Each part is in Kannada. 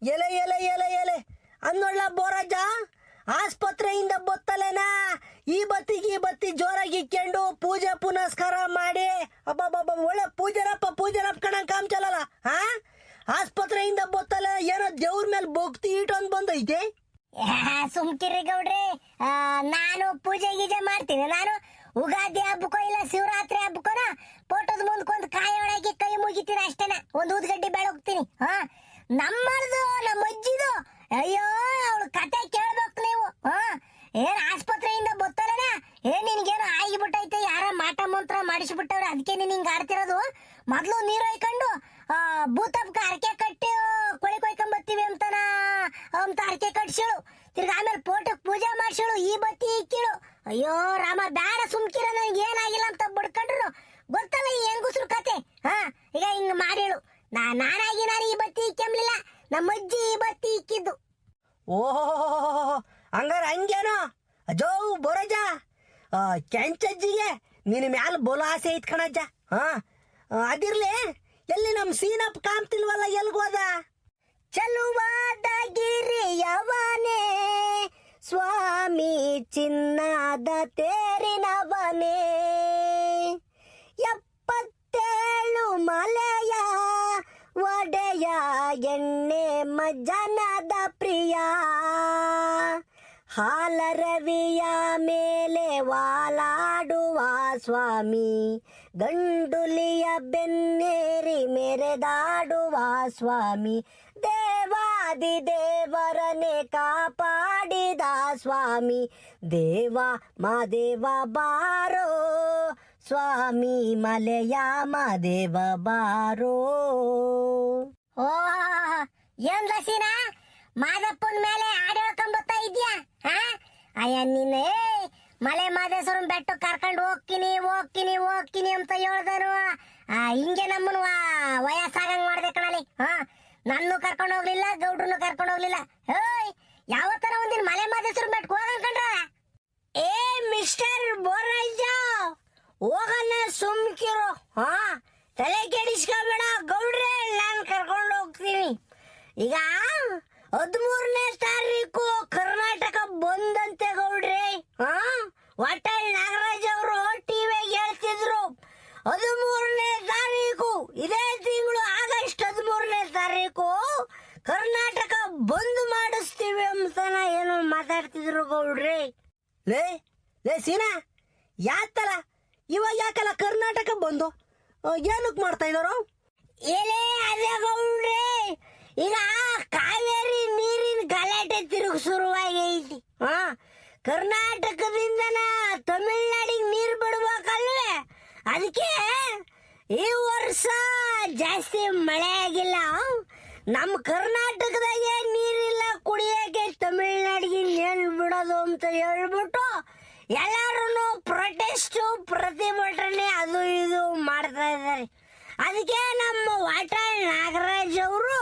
ಎಲೆ ಎಲೆ ಎಲೆ ಎಲೆ ಅನ್ನೊಳ್ಳ ಬೋರಜ್ಜ ಆಸ್ಪತ್ರೆಯಿಂದ ಬತ್ತಲೇನಾ ಈ ಬತ್ತಿ ಜೋರಾಗಿ ಇಕ್ಕೊಂಡು ಪೂಜೆ ಪುನಸ್ಕಾರ ಮಾಡಿ ಅಬ್ಬಬ್ಬ ಒಳ್ಳೆ ಪೂಜೆರಪ್ಪ ಕಣಂಗ್ ಕಾಮ್ಚಲಲ್ಲ ಹಾ ಆಸ್ಪತ್ರೆಯಿಂದ ಬತ್ತಲ್ಲ ಏನೋ ದೇವ್ರ ಮೇಲೆ ಭಕ್ತಿ ಇಟ್ಟೊಂದು ಬಂದೈತೆ. ಸುಮ್ಕಿರಿ ಗೌಡ್ರಿ, ನಾನು ಪೂಜೆ ಗೀಜೆ ಮಾಡ್ತೀನಿ. ನಾನು ಉಗಾದಿ ಹಬ್ಬಕ್ಕೋ ಇಲ್ಲ ಶಿವರಾತ್ರಿ ಹಬ್ಬಕ್ಕೋ ಫೋಟೋದ ಮುಂದ್ಕೊಂದು ಕಾಯಿ ಒಳಗೆ ಕೈ ಮುಗಿತೀನಿ ಅಷ್ಟೇನ, ಒಂದು ಊದ್ಗಡ್ಡಿ ಬೆಳಗ್ತೀನಿ. ನಮ್ಮದು ನಮ್ಮ ಅಜ್ಜಿದು ಅಯ್ಯೋ ಅವಳು ಕತೆ ಕೇಳ್ಬೇಕು ನೀವು. ಏನ್ ಆಸ್ಪತ್ರೆಯಿಂದ ಬತ್ತಲ್ಲನ ನಿನ್ಗೇನೋ ಆಗಿಬಿಟ್ಟೈತೆ, ಯಾರ ಮಾಟ ಮಂತ್ರ ಮಾಡಿಸ್ಬಿಟ್ಟವ್ರೆ, ಅದಕ್ಕೆ ನೀನ್ ಹಿಂಗ ಆಡ್ತಿರೋದು. ಮೊದ್ಲು ನೀರು ಹೊಯ್ಕೊಂಡು ಭೂತಪ್ಪ ಹರಕೆ ಕಟ್ಟಿ ಕೊಳಿ ಕೊಯ್ಕೊಂಡ್ ಬರ್ತೀವಿ ಅಂತ ಹರಕೆ ಕಟ್ಸಿಳು. ತಿರ್ಗ ಆಮೇಲೆ ಫೋಟೋಕ್ ಪೂಜೆ ಮಾಡ್ಸಿಳು, ಈ ಬತ್ತಿ ಇಕ್ಕಿಳು. ಅಯ್ಯೋ ರಾಮ ಬೇಡ ಸುಮ್ಕಿರ, ನನಗೆ ಏನಾಗಿಲ್ಲ ಅಂತ ಬಡ್ಕೊಂಡ್ರು. ಗೊತ್ತಲ್ಲ ಈ ಹೆಂಗುಸ್ರು ಕತೆ. ಈಗ ಹಿಂಗ್ ಮಾಡಿಳು. ನಾನಾಗಿ ನಾನು ಈ ಬತ್ತಿ ಇಕ್ಕೆಂಬ್ಲಿಲ್ಲ, ನಮ್ಮ ಅಜ್ಜಿ ಈ ಬತ್ತಿ ಇಕ್ಕಿದ್ದು. ಓಹೋ ಹಂಗಾರ ಹಂಗೇನೋ ಅಜೋ ಬೋರಜ್ಜ, ಕೆಂಚಜ್ಜಿಗೆ ನಿನ್ನ ಮ್ಯಾಲ ಬೋಲ ಆಸೆ ಐತ್ ಕಣಜ್ಜ. ಅದಿರ್ಲಿ, ಎಲ್ಲಿ ನಮ್ ಸೀನಪ್ಪ ಕಾಮ್ತಿಲ್ವಲ್ಲ, ಎಲ್ಗೋದ? ಚಲುವಾದ ಗಿರಿಯವನೇ ಸ್ವಾಮಿ ಚಿನ್ನದ ತೇರಿನವನೇ, 77 ಮಲೆಯ ಒಡೆಯ ಎಣ್ಣೆ ಮಜ್ಜನದ ಪ್ರಿಯ, ಹಾಲರವಿಯ ಮೇಲೆ ವಾಲಾಡುವ ಸ್ವಾಮಿ, ಗಂಡುಲಿಯ ಬೆನ್ನೇರಿ ಮೆರೆದಾಡುವ ಸ್ವಾಮಿ, ದೇವಾದಿ ದೇವರನೆ ಕಾಪಾಡಿದ ಸ್ವಾಮಿ, ದೇವ ಮಾದೇವ ಬಾರೋ ಸ್ವಾಮಿ, ಮಲೆಯ ಮಾದೇವ ಬಾರೋ. ಓ ಏನ್ ಲಸಿನ ಮಾದಪ್ಪನ ಮೇಲೆ ಹಾಡು ಹೇಳ್ಕೊಂಬತ್ತಾ ಇದ್ಯಾ? ಅಯ್ಯ ನೀನೆ ಮಲೆ ಮಾದೇಶ್ವರನ್ ಬೆಟ್ಟ ಕರ್ಕೊಂಡು ಹೋಗ್ತೀನಿ ಅಂತ ಹೇಳ್ದನು. ಹಿಂಗೆ ನಮ್ಮನ್ನು ವಯಸ್ಸಾಗಂಗ್ ಮಾಡ್ದೆ ಕಣಲಿ. ನನ್ನ ಕರ್ಕೊಂಡು ಹೋಗ್ಲಿಲ್ಲ, ಗೌಡ್ರನ್ನು ಕರ್ಕೊಂಡು ಹೋಗ್ಲಿಲ್ಲ. ಯಾವತ್ತರ ಒಂದಿನ ಮಲೆ ಮಾದೇಶ್ವರನ್ ಬೆಟ್ಟ ಹೋಗಂಗ್ ಕಂಡ್ರ? ಏ ಮಿಸ್ಟರ್ ಬೋರಜ್ಜ, ಹೋಗಲ್ಲ ಸುಮ್ಕಿರು. ತಲೆ ಕೆಡಿಸ್ಕೋಬೇಡ ಗೌಡ್ರೆ, ನಾನು ಕರ್ಕೊಂಡು ಹೋಗ್ತೀನಿ. ಈಗ 13ನೇ ತಾರೀಕು ಕರ್ನಾಟಕ ಬಂದಂತೆ ಗೌಡ್ರೆ. ವಾಟಾಳ್ ನಾಗರಾಜ್ ಅವರು ಟಿವಿಗೆ ಹೇಳ್ತಿದ್ರು 13ನೇ ತಾರೀಕು, ಇದೇ ತಿಂಗಳು ಆಗಸ್ಟ್ 13ನೇ ತಾರೀಕು ಕರ್ನಾಟಕ ಬಂದ್ ಮಾಡಿಸ್ತೀವಿ ಅಂತನ ಏನೋ ಮಾತಾಡ್ತಿದ್ರು ಗೌಡ್ರೆ. ಲೇ ಲೇ ಸೀನಾ, ಯಾತಲ್ಲ ಇವಾಗ ಯಾಕಲ್ಲ ಕರ್ನಾಟಕ ಬಂದು ಏನಕ್ ಮಾಡ್ತಾ ಇದಾರು? ಏಲೇ ಅದೇ ಗೌಡ್ರೆ, ಈಗ ಕಾವೇರಿ ನೀರಿನ ಗಲಾಟೆ ತಿರುಗಿ ಶುರುವಾಗೈತಿ. ಕರ್ನಾಟಕದಿಂದನ ತಮಿಳ್ನಾಡಿಗೆ ನೀರು ಬಿಡ್ಬೇಕಲ್ವೇ, ಅದಕ್ಕೆ ಈ ವರ್ಷ ಜಾಸ್ತಿ ಮಳೆ ಆಗಿಲ್ಲ. ನಮ್ಮ ಕರ್ನಾಟಕದಾಗೆ ನೀರಿಲ್ಲ ಕುಡಿಯಕ್ಕೆ, ತಮಿಳ್ನಾಡಿಗೆ ನೀರು ಬಿಡೋದು ಅಂತ ಹೇಳ್ಬಿಟ್ಟು ಎಲ್ಲಾರು ಪ್ರೊಟೆಸ್ಟ್ ಪ್ರತಿಭಟನೆ ಅದು ಇದು ಮಾಡ್ತಾ ಇದ್ದಾರೆ. ಅದಕ್ಕೆ ನಮ್ಮ ವಾಟಾಳ್ ನಾಗರಾಜ್ ಅವರು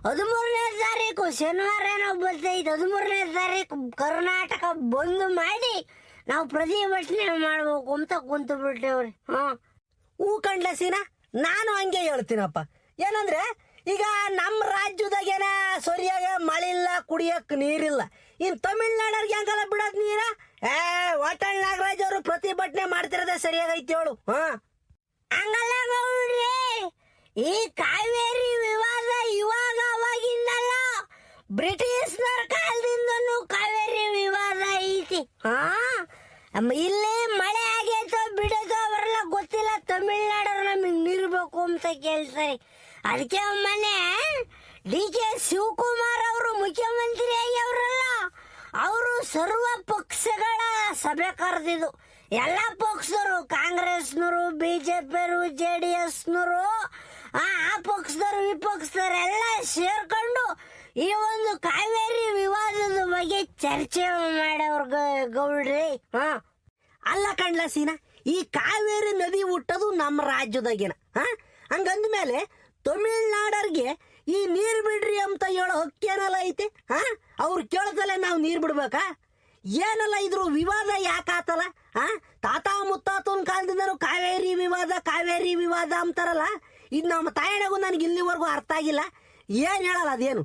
13ನೇ ತಾರೀಕು ಶನಿವಾರ ಏನೋ ಬರ್ತೈತೆ, 13ನೇ ತಾರೀಕು ಕರ್ನಾಟಕ ಬಂದ್ ಮಾಡಿ ನಾವು ಪ್ರತಿಭಟನೆ ಮಾಡ್ಬೇಕು ಅಂತ ಕುಂತು ಬಿಟ್ಟೇವ್ರಿ. ಹೂ ಕಂಡ್ಲ ಸೀನಾ, ನಾನು ಹಂಗೆ ಹೇಳ್ತೀನಪ್ಪ. ಏನಂದ್ರೆ ಈಗ ನಮ್ಮ ರಾಜ್ಯದಾಗೇನ ಸರಿಯಾಗ ಮಳೆ ಇಲ್ಲ, ಕುಡಿಯಕ್ ನೀರಿಲ್ಲ. ಇನ್ ತಮಿಳ್ನಾಡವ್ರಿಗೆ ಹೆಂಗಲ್ಲ ಬಿಡೋದ್ ನೀರ? ವಾಟಾಳ್ ನಾಗರಾಜ್ ಅವರು ಪ್ರತಿಭಟನೆ ಮಾಡ್ತಿರೋದೇ ಸರಿಯಾಗೈತಿ ಹೇಳು. ಹಂಗಲ್ಲ ಗೌಡ್ರಿ, ಈ ಕಾವೇರಿ ವಿವಾದ ಇವಾಗ ಅವಾಗಿಂದಲ್ಲ, ಬ್ರಿಟಿಷ್ನರ ಕಾಲದಿಂದನೂ ಕಾವೇರಿ ವಿವಾದ ಐತಿ. ಇಲ್ಲೇ ಮಳೆ ಆಗೈತೋ ಬಿಡೋದು ಅವರೆಲ್ಲ ಗೊತ್ತಿಲ್ಲ, ತಮಿಳ್ನಾಡವ್ರು ನಮಗೆ ನೀರ್ಬೇಕು ಅಂತ ಕೇಳ್ತಾರೆ. ಅದಕ್ಕೆ ಮೊನ್ನೆ DK ಶಿವಕುಮಾರ್ ಅವರು ಮುಖ್ಯಮಂತ್ರಿ ಆಗ್ಯವ್ರಲ್ಲ, ಅವರು ಸರ್ವ ಪಕ್ಷಗಳ ಸಭೆ ಕರೆದಿದ್ದು. ಎಲ್ಲ ಪಕ್ಷದವರು, ಕಾಂಗ್ರೆಸ್ನವರು, ಬಿಜೆಪಿಯವರು, JDSನವರು, ಆ ಪಕ್ಷದವರು ವಿಪಕ್ಷದವರು ಎಲ್ಲ ಸೇರ್ಕೊಂಡು ಈ ಒಂದು ಕಾವೇರಿ ವಿವಾದದ ಬಗ್ಗೆ ಚರ್ಚೆ ಮಾಡವ್ರ ಗೌಡ್ರಿ. ಅಲ್ಲ ಕಂಡ್ಲ ಸೀನಾ, ಈ ಕಾವೇರಿ ನದಿ ಹುಟ್ಟೋದು ನಮ್ಮ ರಾಜ್ಯದಾಗೇನ. ಹಂಗಂದ್ಮೇಲೆ ತಮಿಳ್ನಾಡರ್ಗೆ ಈ ನೀರ್ ಬಿಡ್ರಿ ಅಂತ ಹೇಳೋ ಹಕ್ಕೇನಲ್ಲ ಐತೆ? ಅವ್ರು ಕೇಳ್ದಲೆ ನಾವು ನೀರ್ ಬಿಡ್ಬೇಕಾ? ಏನಲ್ಲ ಇದ್ರು ವಿವಾದ ಯಾಕಾತಲ್ಲ? ತಾತ ಮುತ್ತಾತನ ಕಾಲದಿಂದನೂ ಕಾವೇರಿ ವಿವಾದ ಅಂತಾರಲ್ಲ. ಇದು ನಮ್ಮ ತಾಯಣಗೂ ನನಗೆ ಇಲ್ಲಿವರೆಗೂ ಅರ್ಥ ಆಗಿಲ್ಲ. ಏನ್ ಹೇಳಲ್ಲ ಅದೇನು?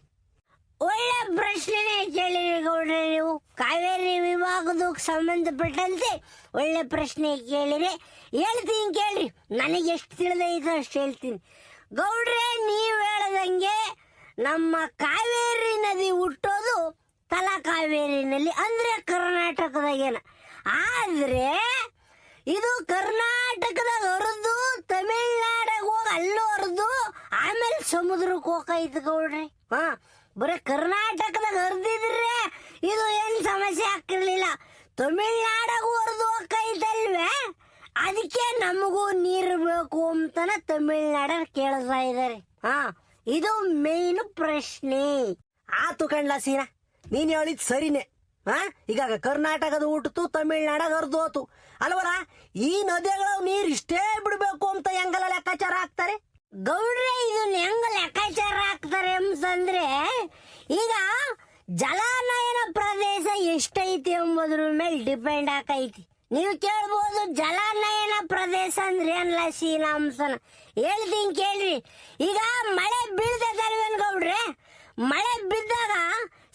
ಒಳ್ಳೆ ಪ್ರಶ್ನೆನೇ ಕೇಳಿರಿ ಗೌಡ್ರೆ. ನೀವು ಕಾವೇರಿ ವಿಭಾಗದಕ್ಕೆ ಸಂಬಂಧಪಟ್ಟಂತೆ ಒಳ್ಳೆ ಪ್ರಶ್ನೆ ಕೇಳಿರಿ. ಹೇಳ್ತೀನಿ ಕೇಳ್ರಿ, ನನಗೆ ಎಷ್ಟು ತಿಳಿದೈತೆ ಅಷ್ಟು ಹೇಳ್ತೀನಿ. ಗೌಡ್ರೆ, ನೀವು ಹೇಳ್ದಂಗೆ ನಮ್ಮ ಕಾವೇರಿ ನದಿ ಹುಟ್ಟೋದು ತಲಕಾವೇರಿನಲ್ಲಿ, ಅಂದ್ರೆ ಕರ್ನಾಟಕದಾಗೇನ. ಆದ್ರೆ ಇದು ಕರ್ನಾಟಕದಾಗ ಹರಿದು ತಮಿಳ್ನಾಡಿಗೆ ಹೋಗಿ ಅಲ್ಲೂ ಹರಿದು ಆಮೇಲೆ ಸಮುದ್ರಕ್ಕೆ ಹೋಗೈತೆ ಗೌಡ್ರಿ. ಬರೀ ಕರ್ನಾಟಕದಾಗ ಹರಿದಿದ್ರೆ ಇದು ಏನ್ ಸಮಸ್ಯೆ ಆಗ್ತಿರ್ಲಿಲ್ಲ. ತಮಿಳ್ನಾಡಿಗೂ ಹರಿದು ಹೋಗೈತಲ್ವೇ, ಅದಕ್ಕೆ ನಮಗೂ ನೀರು ಬೇಕು ಅಂತನ ತಮಿಳ್ನಾಡ ಕೇಳ್ತಾ ಇದಾರೆ. ಇದು ಮೇನ್ ಪ್ರಶ್ನೆ. ಆತು ಕಣ್ಲ ಸೀನಾ, ನೀನ್ ಹೇಳಿದ್ ಸರಿನೇ. ಈಗ ಕರ್ನಾಟಕದ ಹುಟ್ಟಿತು, ತಮಿಳ್ನಾಡಾಗ ಹರಿದು ಹೋತು ಅಲ್ವಲ್ಲ. ಈ ನದಿಗಳ ನೀರ್ ಇಷ್ಟೇ ಬಿಡ್ಬೇಕು ಅಂತ ಹೆಂಗಲ್ಲ ಲೆಕ್ಕಾಚಾರ ಹಾಕ್ತಾರೆ ಗೌಡ್ರೆ? ಇದನ್ನ ಹೆಂಗ ಲೆಕ್ಕಾಚಾರ ಹಾಕ್ತಾರೆ ಅಂತಂದ್ರೆ, ಈಗ ಜಲಾನಯನ ಪ್ರದೇಶ ಎಷ್ಟೈತಿ ಎಂಬುದ್ರ ಮೇಲೆ ಡಿಪೆಂಡ್ ಆಕೈತಿ. ನೀವು ಕೇಳ್ಬೋದು, ಜಲಾನಯನ ಪ್ರದೇಶ ಅಂದ್ರೆ ಏನ್ಲ ಶ್ರೀನಾಂಸನ. ಹೇಳ್ತೀನಿ ಕೇಳ್ರಿ. ಈಗ ಮಳೆ ಬೀಳ್ತದಲ್ವೇನ್ ಗೌಡ್ರೆ? ಮಳೆ ಬಿದ್ದಾಗ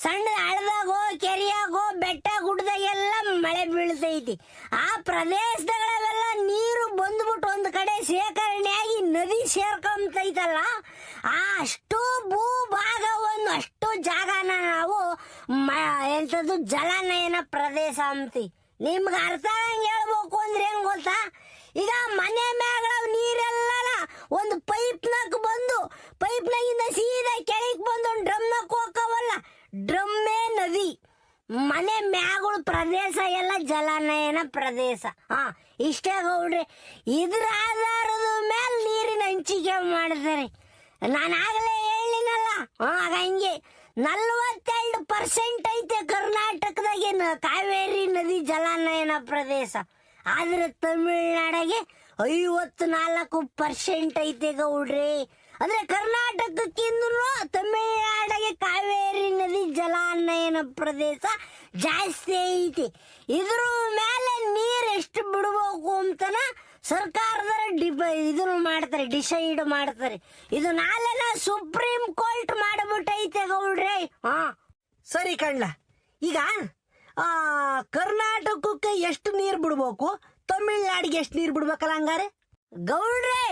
ಸಣ್ಣ ಹಳ್ಳದಾಗೋ ಕೆರೆಯಾಗೋ ಬೆಟ್ಟ ಗುಡ್ಡದಾಗೆಲ್ಲ ಮಳೆ ಬೀಳ್ತೈತಿ. ಆ ಪ್ರದೇಶದವೆಲ್ಲ ನೀರು ಬಂದ್ಬಿಟ್ಟು ಒಂದ್ ಕಡೆ ಶೇಖರಣೆಯಾಗಿ ನದಿ ಸೇರ್ಕೊಂತೈತಲ್ಲ, ಆ ಅಷ್ಟು ಭೂಭಾಗವನ್ನು ಅಷ್ಟು ಜಾಗನ ನಾವು ಎಂತದ್ದು ಜಲಾನಯನ ಪ್ರದೇಶ ಅಂತೀವಿ. ನಿಮ್ಗೆ ಅರ್ಥ ಆಗಂಗೆ ಹೇಳ್ಬೇಕು ಅಂದ್ರೆ ಏನ್ ಗೊತ್ತಾ? ಈಗ ಮನೆ ಮ್ಯಾಗ ನೀರೆಲ್ಲ ಒಂದು ಪೈಪ್ನಾಗ ಬಂದು ಪೈಪ್ನಾಗಿಂದ ಸೀದಾ ಕೆಳಗೆ ಬಂದು ಒಂದು ಡ್ರಮ್ನಾಗ ಹೋಗವಲ್ಲ, ಡ್ರಮ್ಮೇ ನದಿ. ಮನೆ ಮ್ಯಾಗಳ ಪ್ರದೇಶ ಎಲ್ಲ ಜಲಾನಯನ ಪ್ರದೇಶ. ಇಷ್ಟೇ ಗೌಡ್ರಿ. ಇದ್ರ ಆಧಾರದ ಮೇಲೆ ನೀರಿನ ಹಂಚಿಕೆ ಮಾಡ್ತಾರೆ. ನಾನು ಆಗಲೇ ಹೇಳಿನಲ್ಲ, ಹಂಗೆ 42% ಐತೆ ಕರ್ನಾಟಕದಾಗೇನು ಕಾವೇರಿ ನದಿ ಜಲಾನಯನ ಪ್ರದೇಶ. ಆದ್ರೆ ತಮಿಳ್ನಾಡಿಗೆ 54% ಐತೆ ಗೌಡ್ರಿ. ಅಂದ್ರೆ ಕರ್ನಾಟಕಕ್ಕಿಂತ ತಮಿಳ್ನಾಡಿಗೆ ಕಾವೇರಿ ನದಿ ಜಲಾನಯನ ಪ್ರದೇಶ ಜಾಸ್ತಿ ಐತಿ. ಇದ್ರ ಮೇಲೆ ನೀರ್ ಎಷ್ಟು ಬಿಡ್ಬೇಕು ಅಂತನ ಸರ್ಕಾರದರ ಇದನ್ನು ಮಾಡ್ತಾರೆ, ಡಿಸೈಡ್ ಮಾಡ್ತಾರೆ. ಇದು ನಾಳೆನ ಸುಪ್ರೀಂ ಕೋರ್ಟ್ ಮಾಡ್ಬಿಟ್ಟೈತೆ ಗೌಡ್ರೆ. ಸರಿ ಕಣ್ಲ, ಈಗ ಕರ್ನಾಟಕಕ್ಕೆ ಎಷ್ಟು ನೀರ್ ಬಿಡ್ಬೇಕು, ತಮಿಳ್ನಾಡಿಗೆ ಎಷ್ಟು ನೀರ್ ಬಿಡ್ಬೇಕಲ್ಲ ಹಂಗಾರೆ? ಗೌಡ್ರೆ,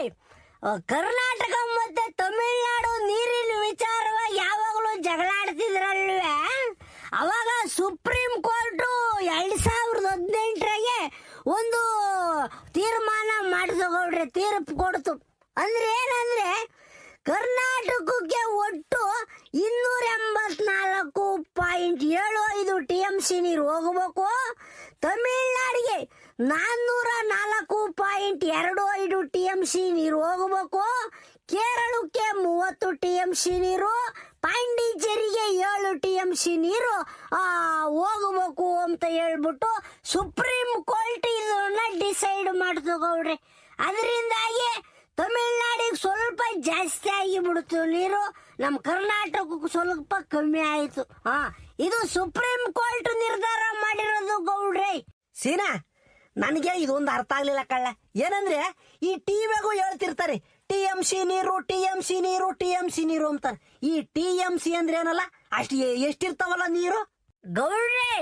ಕರ್ನಾಟಕ ಮತ್ತೆ ತಮಿಳ್ನಾಡು ನೀರಿನ ವಿಚಾರವಾಗಿ ಯಾವಾಗಲೂ ಜಗಳಾಡ್ತಿದ್ರಲ್ವೇ, ಅವಾಗ ಸುಪ್ರೀಂ ಕೋರ್ಟ್ 2018 ಒಂದು ತೀರ್ಮಾನ ಮಾಡಿದ ಗೌಡ್ರೆ, ತೀರ್ಪು ಕೊಡ್ತು. ಅಂದ್ರೆ ಏನಂದ್ರೆ, ಕರ್ನಾಟಕಕ್ಕೆ ಒಟ್ಟು 284.75 TMC ನೀರು ಹೋಗಬೇಕು, ತಮಿಳ್ನಾಡಿಗೆ 404.25 TMC ನೀರು ಹೋಗಬೇಕು, ಕೇರಳಕ್ಕೆ 30 TMC ನೀರು, ಪಾಂಡಿಚೇರಿಗೆ 7 TMC ನೀರು ಹೋಗಬೇಕು ಅಂತ ಹೇಳ್ಬಿಟ್ಟು ಸುಪ್ರೀಂ ಕೋರ್ಟ್ ಇದನ್ನ ಡಿಸೈಡ್ ಮಾಡ್ತು ಗೌಡ್ರೆ. ಅದರಿಂದಾಗಿ ತಮಿಳ್ನಾಡಿಗೆ ಸ್ವಲ್ಪ ಜಾಸ್ತಿ ಆಗಿ ಬಿಡ್ತು ನೀರು, ನಮ್ಮ ಕರ್ನಾಟಕಕ್ಕೆ ಸ್ವಲ್ಪ ಕಮ್ಮಿ ಆಯ್ತು. ಇದು ಸುಪ್ರೀಂ ಕೋರ್ಟ್ ನಿರ್ಧಾರ ಮಾಡಿರೋದು ಗೌಡ್ರೆ. ಸೀನಾ, ನನಗೆ ಇದೊಂದು ಅರ್ಥ ಆಗ್ಲಿಲ್ಲ ಕಳ್ಳ. ಏನಂದ್ರೆ, ಈ ಟಿವಿಗೂ ಹೇಳ್ತಿರ್ತಾರೆ TMC ನೀರು, TMC ನೀರು, TMC ನೀರು ಅಂತಾರೆ. ಈ TMC ಅಂದ್ರೆ ಏನಲ್ಲ, ಅಷ್ಟು ಎಷ್ಟಿರ್ತಾವಲ್ಲ ನೀರು ಗೌಡ್ರೆ?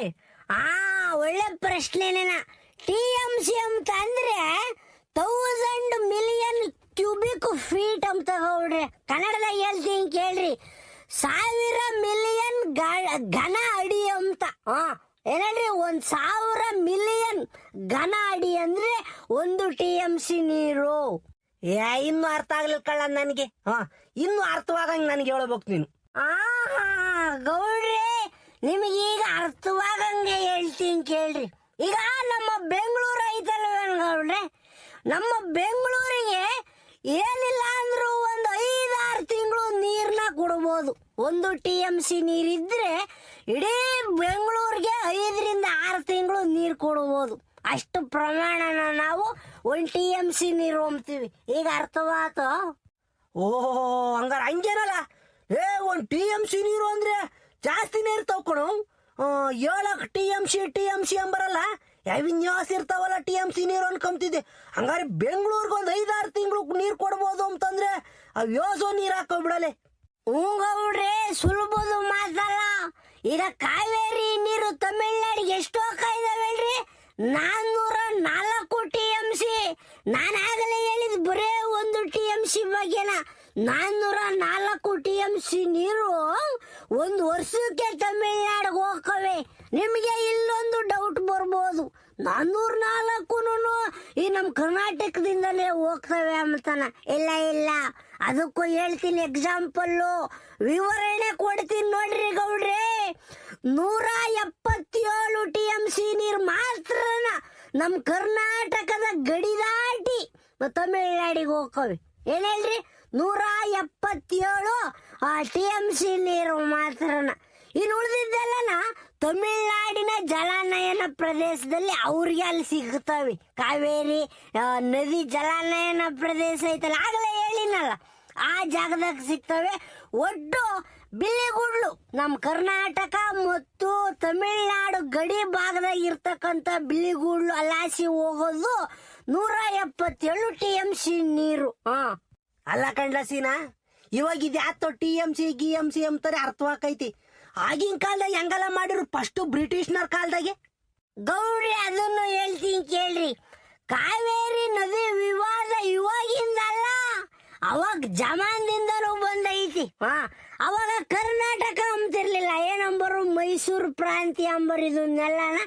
ಒಳ್ಳೆ ಪ್ರಶ್ನೆನೇನ. TMC ಅಂತ ಅಂದ್ರೆ 1000 ಮಿಲಿಯನ್ ಕ್ಯೂಬಿಕ್ ಫೀಟ್ ಅಂತ ಗೌಡ್ರೆ. ಕನ್ನಡದಾಗ ಹೇಳ್ತೀನಿ ಕೇಳ್ರಿ, 1000 ಮಿಲಿಯನ್ ಘನ ಅಡಿ ಅಂತ. ಏನಂದ್ರೆ 1000 ಮಿಲಿಯನ್ ಘನ ಅಡಿ ಅಂದ್ರೆ 1 TMC ನೀರು. ಇನ್ನು ಅರ್ಥ ಆಗ್ಲಿಲ್ಲ ಕಳ್ಳ ನನಗೆ. ಇನ್ನು ಅರ್ಥವಾಗಂಗ್ ನನಗೆ ಹೇಳ್ಬೇಕು ನೀನು. ಗೌಡ್ರೆ, ನಿಮಗೀಗ ಅರ್ಥವಾಗಂಗೆ ಹೇಳ್ತೀನಿ ಕೇಳ್ರಿ. ಈಗ ನಮ್ಮ ಬೆಂಗಳೂರು ಐತಲ್ವೇನ್ ಗೌಡ್ರೆ, ನಮ್ಮ ಬೆಂಗಳೂರಿಗೆ ಏನಿಲ್ಲ ಅಂದ್ರೂ ಒಂದು 5-6 ತಿಂಗಳು ನೀರ್ನ ಕೊಡ್ಬೋದು. 1 TMC ನೀರಿದ್ರೆ ಇಡೀ ಬೆಂಗಳೂರಿಗೆ 5-6 ತಿಂಗಳು ನೀರು ಕೊಡ್ಬೋದು. ಅಷ್ಟು ಪ್ರಮಾಣನ ನಾವು 1 TMC ನೀರು ಅಂತೀವಿ. ಈಗ ಅರ್ಥವಾತ? ಹಂಗಾರ ಹಂಗೇನಲ್ಲ. 1 TMC ನೀರು ಅಂದ್ರೆ ಜಾಸ್ತಿ ನೀರು ತಗೊಂಡು 7 TMC ಅಂಬರಲ್ಲ, ವಿನ್ಯಾಸ ಇರ್ತಾವಲ್ಲ TMC ನೀರು ಅನ್ಕೊಂತಿದ್ದೆ. ಹಂಗಾರೆ ಬೆಂಗಳೂರಿಗೆ ಒಂದು 5-6 ತಿಂಗಳು ನೀರು ಕೊಡ್ಬೋದು ಅಂತಂದ್ರೆ ಯೋಸೋ ನೀರು ಹಾಕೋಬಿಡಲೆ. ಗೌಡ್ರೆ, ಸುಲಭದ ಮಾತಾ ಈಗ ಕಾವೇರಿ ನೀರು ತಮಿಳ್ನಾಡಿಗೆ ಎಷ್ಟು ಹೋಗ್ತಾ ಇದಾವೆ ಹೇಳ್ರಿ? 404 TMC. ನಾನಾಗಲೇ ಹೇಳಿದ್ ಬರೇ 1 TMC ಬಗ್ಗೆನ. 404 TMC ನೀರು ಒಂದು ವರ್ಷಕ್ಕೆ ತಮಿಳ್ನಾಡಿಗೆ ಹೋಗ್ತವೆ. ನಿಮಗೆ ಇಲ್ಲೊಂದು ಡೌಟ್ ಬರ್ಬೋದು, 404 ಈ ನಮ್ಮ ಕರ್ನಾಟಕದಿಂದಲೇ ಹೋಗ್ತವೆ ಅಂತಾನ. ಇಲ್ಲ, ಅದಕ್ಕೂ ಹೇಳ್ತೀನಿ ಎಕ್ಸಾಂಪಲ್ಲು, ವಿವರಣೆ ಕೊಡ್ತೀನಿ ನೋಡ್ರಿ ಗೌಡ್ರೆ. 177 TMC ನೀರು ಮಾತ್ರ ನಮ್ಮ ಕರ್ನಾಟಕದ ಗಡಿ ದಾಟಿ ತಮಿಳ್ನಾಡಿಗೆ ಹೋಗ್ತವೆ. ಏನ್ ಹೇಳ್ರಿ? 177 TMC ನೀರು ಮಾತ್ರನ. ಇನ್ನು ಉಳಿದಿದ್ದೆಲ್ಲ ತಮಿಳ್ನಾಡಿನ ಜಲಾನಯನ ಪ್ರದೇಶದಲ್ಲಿ ಅವ್ರಿಗೆ ಅಲ್ಲಿ ಸಿಗ್ತವೆ. ಕಾವೇರಿ ನದಿ ಜಲಾನಯನ ಪ್ರದೇಶ ಐತಲ್ಲ, ಆಗಲೇ ಹೇಳಿನಲ್ಲ, ಆ ಜಾಗದಾಗ ಸಿಗ್ತವೆ. ಒಟ್ಟು ಬಿಳಿಗುಡ್ಲು ನಮ್ಮ ಕರ್ನಾಟಕ ಮತ್ತು ತಮಿಳ್ನಾಡು ಗಡಿ ಭಾಗದಾಗ ಇರ್ತಕ್ಕಂಥ ಬಿಳಿಗುಡ್ಲು ಅಲಾಸಿ ಹೋಗೋದು 177 TMC ನೀರು. ಅಲ್ಲ ಕಂಡ್ಲ ಸೀನಾ, ಇವಾಗ ಇದ್ಯಾತೋ TMC GMC ಅಂತಾರೆ ಅರ್ಥವಾಕೈತಿ. ಆಗಿನ ಕಾಲದಾಗ ಹೆಂಗಲ್ಲ ಮಾಡಿರು ಫಸ್ಟ್ ಬ್ರಿಟಿಷ್ನರ್ ಕಾಲದಾಗೆ. ಗೌಡ್ರಿ ಅದನ್ನು ಹೇಳ್ತೀನಿ ಕೇಳ್ರಿ. ಕಾವೇರಿ ನದಿ ವಿವಾದ ಇವಾಗಿಂದಲ್ಲ, ಅವಾಗ ಜಮಾನ್ದಿಂದನೂ ಬಂದೈತಿ. ಅವಾಗ ಕರ್ನಾಟಕ ಅಂತಿರ್ಲಿಲ್ಲ, ಏನಂಬರು ಮೈಸೂರು ಪ್ರಾಂತ್ಯ ಅಂಬರು. ಇದನ್ನೆಲ್ಲನ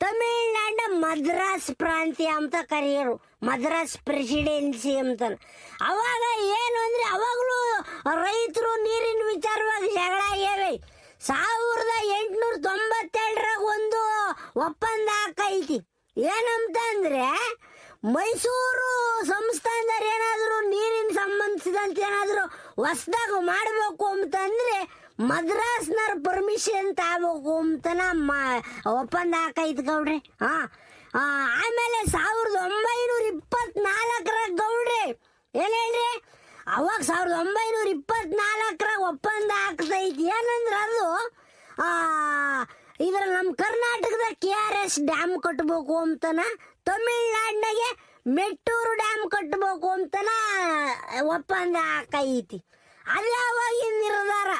ತಮಿಳ್ನಾಡ ಮದ್ರಾಸ್ ಪ್ರಾಂತ್ಯ ಅಂತ ಕರೆಯೋರು, ಮದ್ರಾಸ್ ಪ್ರೆಸಿಡೆನ್ಸಿ ಅಂತ. ಅವಾಗ ಏನು ಅಂದ್ರೆ ಅವಾಗಲೂ ರೈತರು ನೀರಿನ ವಿಚಾರವಾಗಿ ಜಗಳ ಆಗ್ಯಾವೆ. 1892 ಒಂದು ಒಪ್ಪಂದ ಹಾಕೈತಿ. ಏನಂತ ಅಂದ್ರೆ ಮೈಸೂರು ಸಂಸ್ಥಾನದವ್ರು ಏನಾದ್ರು ನೀರಿನ ಸಂಬಂಧಿಸಿದಂತೆ ಏನಾದ್ರು ಹೊಸದಾಗ ಮಾಡಬೇಕು ಅಂತಂದ್ರೆ ಮದ್ರಾಸ್ನವ್ರ ಪರ್ಮಿಷನ್ ತಗೋಬೇಕು ಅಂತನ ಒಪ್ಪಂದ ಹಾಕೈತಿ ಗೌಡ್ರಿ. ಆಮೇಲೆ 1924 ಗೌಡ್ರಿ ಏನ್ ಹೇಳ್ರಿ, ಅವಾಗ 1924 ಒಪ್ಪಂದ ಆಗ್ತೈತಿ. ಏನಂದ್ರ ಅದು ಇದ್ರ ನಮ್ಮ ಕರ್ನಾಟಕದ KRS ಡ್ಯಾಮ್ ಕಟ್ಟಬೇಕು ಅಂತನ, ತಮಿಳ್ನಾಡಿನಾಗೆ ಮೆಟ್ಟೂರು ಡ್ಯಾಮ್ ಕಟ್ಟಬೇಕು ಅಂತನ ಒಪ್ಪಂದ ಹಾಕೈತಿ. ಅದೇ ಅವಾಗಿನ ನಿರ್ಧಾರ.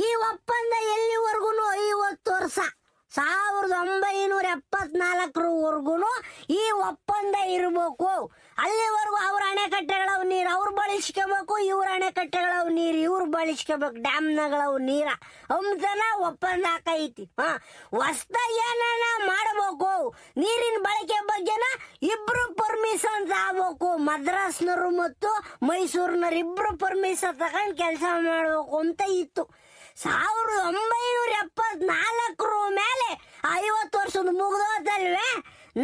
ಈ ಒಪ್ಪಂದ ಎಲ್ಲಿವರೆಗೂ 50 ವರ್ಷ, 1974 ಈ ಒಪ್ಪಂದ ಇರಬೇಕು. ಅಲ್ಲಿವರೆಗೂ ಅವ್ರ ಅಣೆಕಟ್ಟೆಗಳವು ನೀರು ಅವ್ರು ಬಳಸ್ಕೋಬೇಕು, ಇವ್ರ ಅಣೆಕಟ್ಟೆಗಳವು ನೀರು ಇವ್ರು ಬಳಸ್ಕೋಬೇಕು, ಡ್ಯಾಮ್ನಗಳವು ನೀರ ಅಂತನ ಒಪ್ಪಂದ ಹಾಕೈತಿ. ಹೊಸ್ದಾಗಿ ಏನಾನ ಮಾಡಬೇಕು, ನೀರಿನ ಬಳಕೆ ಬಗ್ಗೆನ ಇಬ್ರು ಪರ್ಮಿಷನ್ ತಗೋಬೇಕು. ಮದ್ರಾಸ್ನವರು ಮತ್ತು ಮೈಸೂರಿನವ್ರು ಇಬ್ರು ಪರ್ಮಿಷನ್ ತಗೊಂಡು ಕೆಲಸ ಮಾಡಬೇಕು ಅಂತ ಇತ್ತು. 1974 ಮೇಲೆ 50 ವರ್ಷದ ಮುಗ್ದೋದಲ್ವೇ,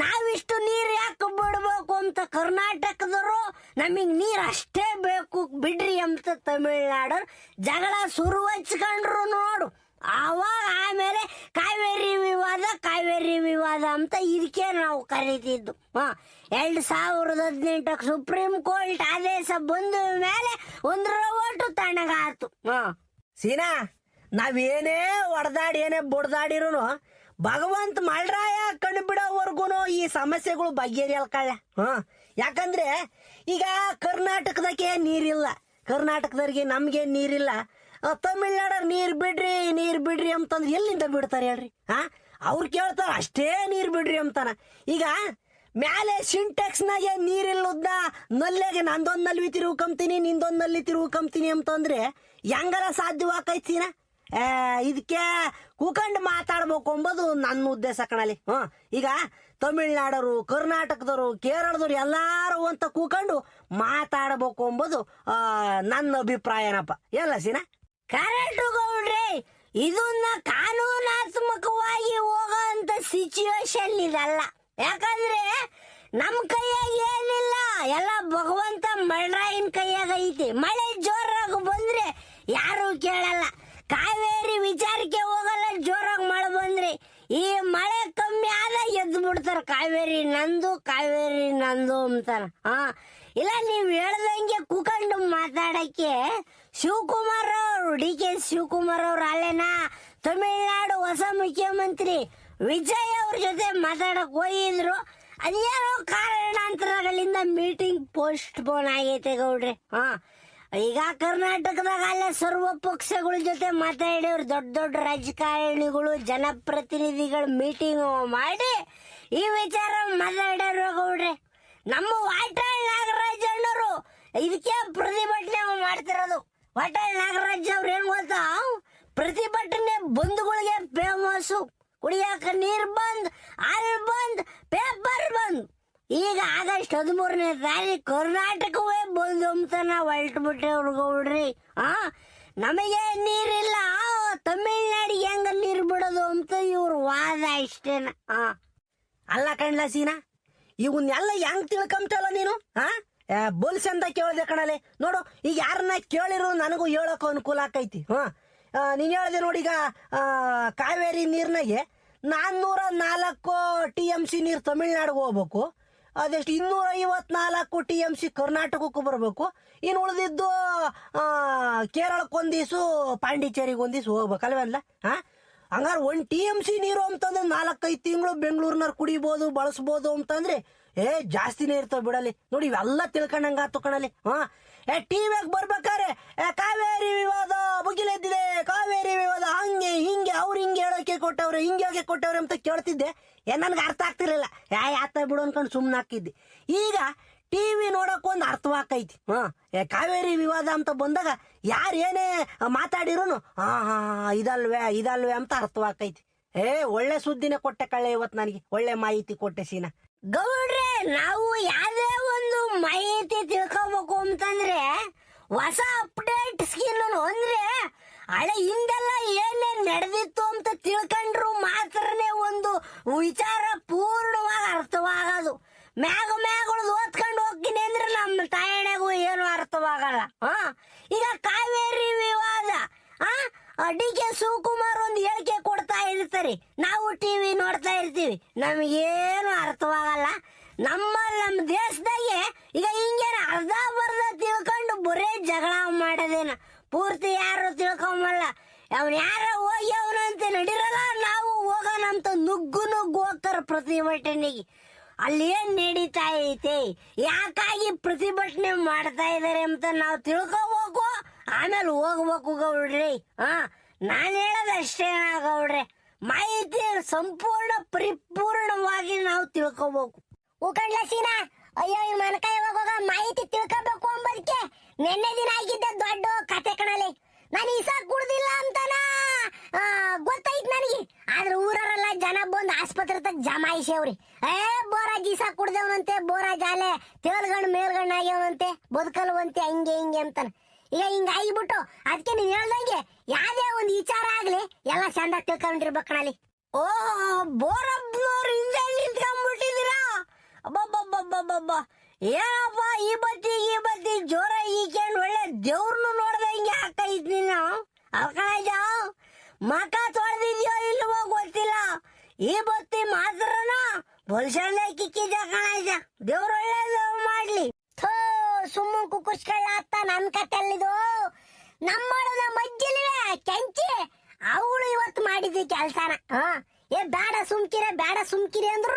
ನಾವಿಷ್ಟು ನೀರು ಯಾಕೆ ಬಿಡ್ಬೇಕು ಅಂತ ಕರ್ನಾಟಕದವರು ನಮಗ್ ನೀರು ಅಷ್ಟೇ ಬೇಕು ಬಿಡ್ರಿ ಅಂತ ತಮಿಳ್ನಾಡವ್ರು ಜಗಳ ಶುರು ಹಚ್ಕೊಂಡ್ರು ನೋಡು. ಆವಾಗ ಆಮೇಲೆ ಕಾವೇರಿ ವಿವಾದ ಅಂತ ಇದಕ್ಕೆ ನಾವು ಕರೀತಿದ್ದು. 2018 ಸುಪ್ರೀಂ ಕೋರ್ಟ್ ಆದೇಶ ಬಂದ ಮೇಲೆ 1 ಓಟು ತಣ್ಣಗಾತು. ಸೀನಾ, ನಾವೇನೇ ಹೊಡೆದಾಡಿ ಏನೇ ಬಡ್ದಾಡಿರು ಭಗವಂತ ಮಳ್ರಾಯ ಕಣ್ಣು ಬಿಡೋವರ್ಗು ಈ ಸಮಸ್ಯೆಗಳು ಬಗೆಹರಿಯಲ್ಲ ಕಳ್ಳ. ಯಾಕಂದ್ರೆ ಈಗ ಕರ್ನಾಟಕದಕ್ಕೆ ನೀರಿಲ್ಲ, ಕರ್ನಾಟಕದವ್ರಿಗೆ ನಮ್ಗೆ ನೀರಿಲ್ಲ. ತಮಿಳ್ನಾಡವ್ರು ನೀರ್ ಬಿಡ್ರಿ ಅಂತಂದ್ರೆ ಎಲ್ಲಿಂದ ಬಿಡ್ತಾರೆ ಹೇಳ್ರಿ? ಅವ್ರು ಕೇಳ್ತಾರ ಅಷ್ಟೇ ನೀರ್ ಬಿಡ್ರಿ ಅಂತಾನ. ಈಗ ಮ್ಯಾಲೆ ಸಿಂಟೆಕ್ಸ್ನಾಗೆ ನೀರಿಲ್ಲದ ನಲ್ಲೆಗೆ ನಂದೊಂದ್ ನಲ್ವಿ ತಿರುಗ್ಕೊಂತೀನಿ ನಿಂದೊಂದ್ ನಲ್ಲಿ ತಿರುಗ್ಕೊಂತೀನಿ ಅಂತಂದ್ರೆ ಹೆಂಗಾರ ಸಾಧ್ಯವಾಕೈತಿನ? ಇದಕ್ಕೆ ಕೂಕಂಡು ಮಾತಾಡ್ಬೇಕು ಎಂಬುದು ನನ್ನ ಉದ್ದೇಶ ಕಣಲಿ. ಈಗ ತಮಿಳ್ನಾಡವರು, ಕರ್ನಾಟಕದವರು, ಕೇರಳದವ್ರು ಎಲ್ಲಾರು ಅಂತ ಕೂಕಂಡು ಮಾತಾಡಬೇಕು ಎಂಬುದು ನನ್ನ ಅಭಿಪ್ರಾಯನಪ್ಪ. ಎಲ್ಲ ಸೀನಾ? ಕರೆಕ್ಟ್ ಗೌಡ್ರಿ, ಇದನ್ನ ಕಾನೂನಾತ್ಮಕವಾಗಿ ಹೋಗೋಂತ ಸಿಚುವೇಶನ್ ಇದಲ್ಲ. ಯಾಕಂದ್ರೆ ನಮ್ ಕೈಯಾಗ ಏನಿಲ್ಲ, ಎಲ್ಲ ಭಗವಂತ ಮಳ್ರಾಯಿನ ಕೈಯಾಗ ಐತಿ. ಮಳೆ ಜೋರಾಗಿ ಬಂದ್ರೆ ಯಾರು ಕೇಳಲ್ಲ, ಕಾವೇರಿ ವಿಚಾರಕ್ಕೆ ಹೋಗಲ್ಲ. ಜೋರಾಗಿ ಮಳೆ ಬಂದ್ರೆ ಈ ಮಳೆ ಕಮ್ಮಿ ಆದ ಎದ್ದು ಬಿಡ್ತಾರ, ಕಾವೇರಿ ನಂದು ಅಂತಾರ. ಇಲ್ಲ ನೀವ್ ಹೇಳ್ದಂಗೆ ಕೂಕಂಡು ಮಾತಾಡಕ್ಕೆ ಶಿವಕುಮಾರ್ ಅವರು, DK ಶಿವಕುಮಾರ್ ಅವ್ರು ಅಲ್ಲೇನಾ ತಮಿಳ್ನಾಡು ಹೊಸ ಮುಖ್ಯಮಂತ್ರಿ ವಿಜಯ್ ಅವ್ರ ಜೊತೆ ಮಾತಾಡಕ್ ಹೋಗಿದ್ರು. ಅದೇನೋ ಕಾರಣಾಂತರಗಳಿಂದ ಮೀಟಿಂಗ್ ಪೋಸ್ಟ್ ಪೋನ್ ಆಗೈತೆ ಗೌಡ್ರೆ. ಈಗ ಕರ್ನಾಟಕದಾಗ ಅಲ್ಲೇ ಸರ್ವ ಪಕ್ಷಗಳ ಜೊತೆ ಮಾತಾಡಿವ್ರು, ದೊಡ್ಡ ದೊಡ್ಡ ರಾಜಕಾರಣಿಗಳು ಜನಪ್ರತಿನಿಧಿಗಳು ಮೀಟಿಂಗ್ ಮಾಡಿ ಈ ವಿಚಾರ ಮಾತಾಡ್ಯಾರ ಗೌಡ್ರೆ. ನಮ್ಮ ವಾಟಾಳ್ ನಾಗರಾಜ್ ಅಣ್ಣರು ಇದಕ್ಕೆ ಪ್ರತಿಭಟನೆ ಮಾಡ್ತಿರೋದು. ವಾಟಾಳ್ ನಾಗರಾಜ್ ಅವ್ರು ಏನ್ ಗೊತ್ತಾ, ಪ್ರತಿಭಟನೆ ಬಂಧುಗಳಿಗೆ ಫೇಮಸ್ಸು. ಕುಡಿಯಾಕ ನೀರ್ ಬಂದ್, ಹಾಲ್ ಬಂದ್, ಪೇಪರ್ ಬಂದ್. ಈಗ ಆಗಸ್ಟ್ 13ನೇ ತಾರೀಕು ಕರ್ನಾಟಕವೇ ಬಂದು ಅಂತ ನಾವು ಹೊರಟ್ಬಿಟ್ಟೇವ್ರು ಗೌಡ್ರಿ. ನಮಗೆ ನೀರಿಲ್ಲ, ತಮಿಳ್ನಾಡಿಗೆ ಹೆಂಗ ನೀರು ಬಿಡೋದು ಅಂತ ಇವ್ರ ವಾದ ಇಷ್ಟೇನ. ಅಲ್ಲ ಕಣ್ಲ ಸೀನಾ, ಇವನ್ನೆಲ್ಲ ಹೆಂಗ್ ತಿಳ್ಕೊಂತಲ್ಲ ನೀನು? ಬೋಲ್ಸ್ ಅಂತ ಕೇಳಿದೆ ಕಣಲೆ. ನೋಡು, ಈಗ ಯಾರನ್ನ ಕೇಳಿರು ನನಗೂ ಹೇಳೋಕೆ ಅನುಕೂಲ ಆಕೈತಿ. ನೀನ್ ಹೇಳ್ದೆ ನೋಡಿ, ಈಗ ಕಾವೇರಿ ನೀರ್ನಾಗೆ 404 TMC ನೀರು ತಮಿಳ್ನಾಡಿಗೆ ಹೋಗ್ಬೇಕು, ಅದೆಷ್ಟು 254 TMC ಕರ್ನಾಟಕಕ್ಕೂ ಬರಬೇಕು, ಇನ್ನು ಉಳಿದಿದ್ದು ಕೇರಳಕ್ಕೊಂದ್ ದಿವ್ಸು ಪಾಂಡಿಚೇರಿಗೆ ಒಂದ್ ದಿವ್ಸ ಹೋಗ್ಬೇಕಲ್ವಲ್ಲ. ಹಂಗಾರೆ 1 TMC ನೀರು ಅಂತಂದ್ರೆ 4-5 ತಿಂಗಳು ಬೆಂಗಳೂರಿನವ್ರು ಕುಡಿಬೋದು, ಬಳಸ್ಬೋದು ಅಂತಂದ್ರೆ ಜಾಸ್ತಿನೇ ಇರ್ತಾವ ಬಿಡಲಿ. ನೋಡಿ, ಇವೆಲ್ಲ ತಿಳ್ಕೊಂಡಂಗಾತು ಕಣಲಿ. ಟಿವಿಯಾಗ ಬರ್ಬೇಕಾರೆ ಕಾವೇರಿ ವಿವಾದ ಮುಗಿಲೆದ್ದಿದೆ, ಕಾವೇರಿ ವಿವಾದ ಹಂಗೆ ಹಿಂಗೆ, ಅವ್ರು ಹಿಂಗೆ ಹೇಳೋಕೆ ಕೊಟ್ಟವ್ರೆ, ಹಿಂಗೆ ಹೇಳೋಕೆ ಕೊಟ್ಟವ್ರೆ ಅಂತ ಕೇಳ್ತಿದ್ದೆ. ನನ್ಗೆ ಅರ್ಥ ಆಗ್ತಿರ್ಲಿಲ್ಲ, ಆತ ಬಿಡು ಅನ್ಕೊಂಡು ಸುಮ್ಮನೆ ಹಾಕಿದ್ದೆ. ಈಗ ಟಿವಿ ನೋಡಕ್ ಒಂದು ಅರ್ಥವಾಕೈತಿ. ಕಾವೇರಿ ವಿವಾದ ಅಂತ ಬಂದಾಗ ಯಾರು ಏನೇ ಮಾತಾಡಿರೋನು ಇದಲ್ವೇ ಅಂತ ಅರ್ಥವಾಕೈತಿ. ಒಳ್ಳೆ ಸುದ್ದಿನೇ ಕೊಟ್ಟೆ ಕಳ್ಳೆ ಇವತ್ತು, ನನಗೆ ಒಳ್ಳೆ ಮಾಹಿತಿ ಕೊಟ್ಟೆ ಸೀನಾ. ಗೌಡ್ರೆ, ನಾವು ಯಾವ್ದೇ ಒಂದು ಮಾಹಿತಿ ತಿಳ್ಕೊಬೇಕು ಅಂತಂದ್ರೆ ಹೊಸ ಅಪ್ಡೇಟ್ ಸ್ಕಿನ್ ಅಂದ್ರೆ ಹಳೆ ಹಿಂದೆಲ್ಲ ಏನೇನ್ ನಡೆದಿತ್ತು ಅಂತ ತಿಳ್ಕೊಂಡ್ರು ಮಾತ್ರನೇ ಒಂದು ವಿಚಾರ ಪೂರ್ಣವಾಗಿ ಅರ್ಥವಾಗೋದು. ಮ್ಯಾಗಳು ಓದ್ಕೊಂಡು ಹೋಗ್ತೀನಿ ಅಂದ್ರೆ ನಮ್ಮ ತಾಯಣೆಗೂ ಏನು ಅರ್ಥವಾಗಲ್ಲ. ಈಗ ಕಾವೇರಿ ವಿವಾದ DK ಶಿವಕುಮಾರ್ ಒಂದು ಹೇಳಿಕೆ ಕೊಡ್ತಾ ಇರ್ತಾರೆ, ನಾವು ಟಿವಿ ನೋಡ್ತಾ ಇರ್ತೀವಿ, ನಮಗೇನು ಅರ್ಥವಾಗಲ್ಲ. ನಮ್ಮ ದೇಶದಾಗೆ ಈಗ ಹಿಂಗೇನ ಅರ್ಧ ಬರ್ಧ ತಿಳ್ಕೊಂಡು ಬರೇ ಜಗಳ ಮಾಡೋದೇನ, ಪೂರ್ತಿ ಯಾರು ತಿಳ್ಕೊಂಬಲ್ಲ. ಅವನ್ ಯಾರ ಹೋಗಿ ಅವನಂತೆ ನಡಿರಲ್ಲ, ನಾವು ಹೋಗೋಣಂತ ನುಗ್ಗು ಹೋಗ್ತಾರ ಪ್ರತಿಭಟನೆಗೆ. ಅಲ್ಲೇನ್ ನಡೀತಾ ಐತೆ, ಯಾಕಾಗಿ ಪ್ರತಿಭಟನೆ ಮಾಡ್ತಾ ಇದಾರೆ ಅಂತ ನಾವು ತಿಳ್ಕೋಬೇಕು, ಆಮೇಲೆ ಹೋಗ್ಬೇಕು ಗೌಡ್ರಿ. ನಾನ್ ಹೇಳೋದಷ್ಟೇ ಗೌಡ್ರೆ, ಮಾಹಿತಿ ಸಂಪೂರ್ಣ ಪರಿಪೂರ್ಣವಾಗಿ ನಾವು ತಿಳ್ಕೋಬೇಕು. ಉಕಂಡ್ಲ ಸೀನಾ, ಅಯ್ಯೋ ಈ ಮನಕಾಯಿ ಹೋಗೋಗ ಮಾಹಿತಿ ತಿಳ್ಕೋಬೇಕು ಅಂಬದಕ್ಕೆ ನಿನ್ನೆ ದಿನ ಆಗಿದ್ದ ದೊಡ್ಡ ಕತೆ ಕಣಲೆ. ನಾನು ಈಸ ಕುಡ್ದಿಲ್ಲ ಅಂತನ ಗೊತ್ತೈತ್ ನನಗೆ, ಆದ್ರೆ ಊರರೆಲ್ಲ ಜನ ಬಂದು ಆಸ್ಪತ್ರೆ ತಗ ಜಮಾಯಿಸೇವ್ರಿ. ಬೋರಾಜ್ ಈಸ ಕುಡ್ದೇವನಂತೆ, ಬೋರಾಜ್ ಆಲೆ ತೇಲ್ಗಣ್ಣು ಮೇಲ್ಗಣ್ಣು ಆಗ್ಯವನಂತೆ, ಬದುಕಲ್ವಂತೆ, ಹಂಗೆ ಹಿಂಗೆ ಅಂತಾನ. ಈಗ ಹಿಂಗ ಆಗಿಬಿಟ್ಟು ಅದಕ್ಕೆ ನೀನ್ ಹೇಳ್ದಂಗೆ ಯಾವ್ದೇ ಒಂದು ವಿಚಾರ ಆಗ್ಲಿ ಎಲ್ಲ ಚಂದ ತಿಳ್ಕೊಂಡಿರ್ಬೇಕು ಕಣಲಿ. ಬೋರಪ್ಪನವ್ರು ಹಿಂದೆ ನಿಂತ್ಕೊಂಡ್ಬಿಟ್ಟಿದ್ದೀರಾ? ಅಬ್ಬಬ್ಬಬ್ಬಬ್ಬಬ್ಬ, ಏನಪ್ಪ ಈ ಬತ್ತಿ ಜೋರ ಈಕೇನು ಒಳ್ಳೆ ದೇವ್ರನ್ನು ನೋಡ್ದಂಗೆ ಹಾಕೈತ್ ನೀನು. ಅಲ್ಕಣಜ, ಮಕ ತೊಳೆದಿದ್ಯೋ ಇಲ್ವೋ ಗೊತ್ತಿಲ್ಲ, ಈ ಬತ್ತಿ ಮಾತ್ರನ ಬೊಲ್ಸಂದೆ ಕಿಕ್ಕಿದ್ಯ ಕಣಜ. ದೇವ್ರ ಒಳ್ಳೇದು ಮಾಡ್ಲಿ. ಸುಮ್ಮ ಕುಕ್ಕುಸ್ಕೊಳ್ಳ ಅತ್ತ ನನ್ ಕತೆಲ್ಲಿದು. ನಮ್ಮಳ ಮಜ್ಜಲಿವೆ ಕೆಂಚಿ ಅವಳು ಇವತ್ತು ಮಾಡಿದ್ವಿ ಕೆಲ್ಸನ. ಬೇಡ ಸುಮ್ಕಿರಿ ಅಂದ್ರು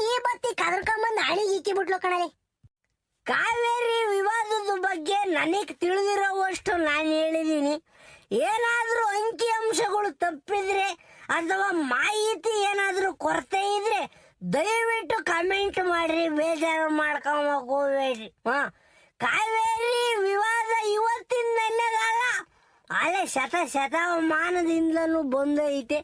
ಈ ಬತ್ತಿ ಕದರ್ಕೊಂಬಂದ್ ಅಣಿಗೆ ಇಕ್ಕಿ ಬಿಟ್ಲು ಕಣಲಿ. ಕಾವೇರಿ ವಿವಾದದ ಬಗ್ಗೆ ನನಗೆ ತಿಳಿದಿರೋವಷ್ಟು ನಾನು ಹೇಳಿದ್ದೀನಿ. ಏನಾದ್ರೂ ಅಂಕಿ ಅಂಶಗಳು ತಪ್ಪಿದ್ರೆ ಅಥವಾ ಮಾಹಿತಿ ಏನಾದ್ರೂ ಕೊರತೆ ಇದ್ರೆ ದಯವಿಟ್ಟು ಕಮೆಂಟ್ ಮಾಡ್ರಿ, ಬೇಜಾರು ಮಾಡ್ಕೊಂಬಕ್ ಹೋಗ್ಬೇಡ್ರಿ. ಕಾವೇರಿ ವಿವಾದ ಇವತ್ತಿನ ನೆನ್ನೆದಲ್ಲ, ಹಳೆ ಶತಮಾನದಿಂದಲೂ ಬಂದೈತೆ.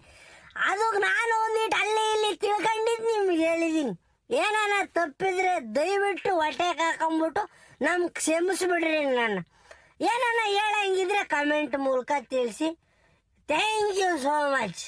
ಅದು ನಾನು ಒಂದಿಟ್ಟು ಅಲ್ಲಿ ಇಲ್ಲಿ ತಿಳ್ಕೊಂಡಿದ್ದು ನಿಮ್ಗೆ ಹೇಳಿದೀನಿ. ಏನಾನ ತಪ್ಪಿದ್ರೆ ದಯವಿಟ್ಟು ಹೊಟ್ಟೆಗೆ ಹಾಕೊಂಡ್ಬಿಟ್ಟು ನಮ್ಗೆ ಕ್ಷಮಿಸ್ಬಿಡ್ರಿ. ನನ್ನ ಏನಾನ ಹೇಳಂಗಿದ್ರೆ ಕಮೆಂಟ್ ಮೂಲಕ ತಿಳಿಸಿ. Thank you so much.